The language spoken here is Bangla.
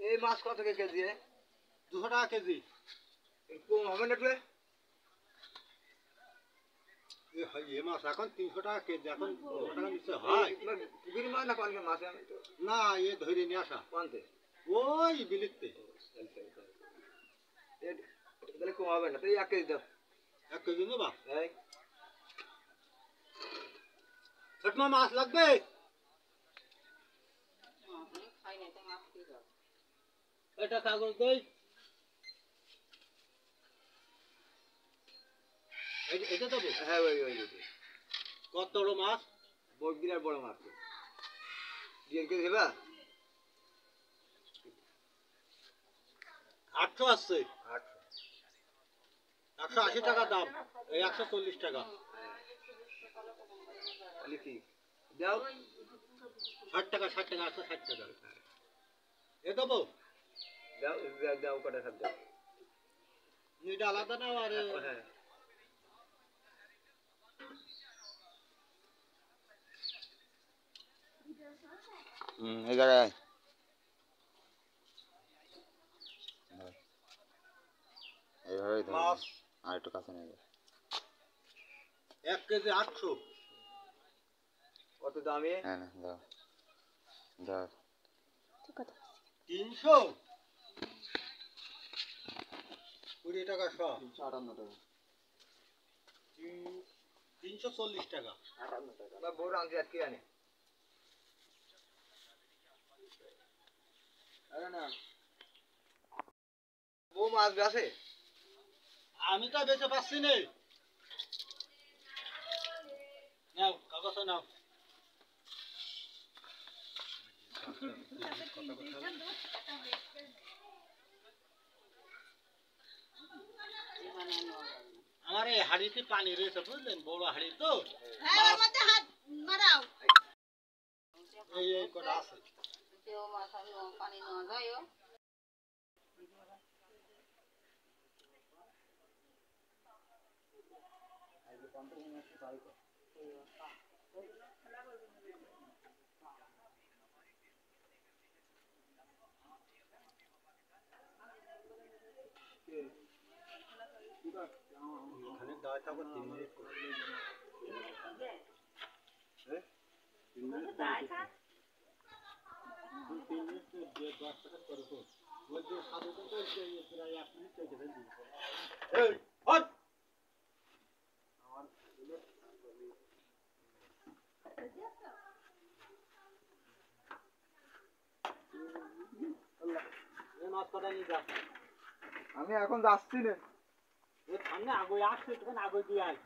এই মাছ কত করে কেজি? 200 টাকা কেজি। কম হবে না তুই? এই মাছ এখন 300 টাকা কেজি, এখন 200 টাকা নিচে হয়? পুকুরি মাছ না কোনকে মাছ? আমি তো না, এ ধরে নিয়ে আসা কোনতে ওই বিলিতে। তাহলে কম হবে না, তুই 1 কেজি দাও। 1 কেজি নেবা? এই ছোট মাছ লাগবে? এটা কাগজ দেই। এটা দেবো? হ্যাঁ ওই কত বড় মাছ? বিরাট বড় মাছ। 1 কেজি দেবা? 800 আছে। 180 টাকা দাম, এই 140 টাকা। লিখি দাও। 60 টাকা 860 টাকা। এ দেবো? দাও কটা সব দাও। এটা আলাদা না? আর হ্যাঁ এই জায়গায় এইভাবেই ধরো, মাছ আর একটু কাছে নিয়ে যাও। 1 কেজি 800। কত দামে? হ্যাঁ না দাও দাও। 300 20 টাকা শ। 358 টাকা। 340 টাকা। 58 টাকা। না বড় আনছি আজকে আনে। আরে না ও মাছ আছে? আমি তো বেঁচে পাচ্ছি না। নাও কাগজ নাও। আমার এই হাড়িতে পানি রয়েছে বুঝলেন, বড় হাড়ি তো। হ্যাঁ ওর মধ্যে হাত মারাও। এই কটা আছে। দেও মাথা নো পানি নো যায়ও। এখানে দাঁড়ায় থাকো 3 মিনিট করে। হ্যাঁ 3 মিনিট দাঁড়ায় 3 মিনিট 10 সেকেন্ড করে তো ওই যে সাধু তো প্রায় 1 মিনিট থেকে ফেলবি। এই হট এই মাছ কটা নিয়ে যা। আমি এখন যাচ্ছি না। সামনে আগে আসছে, তখন আগে দিয়ে আয়।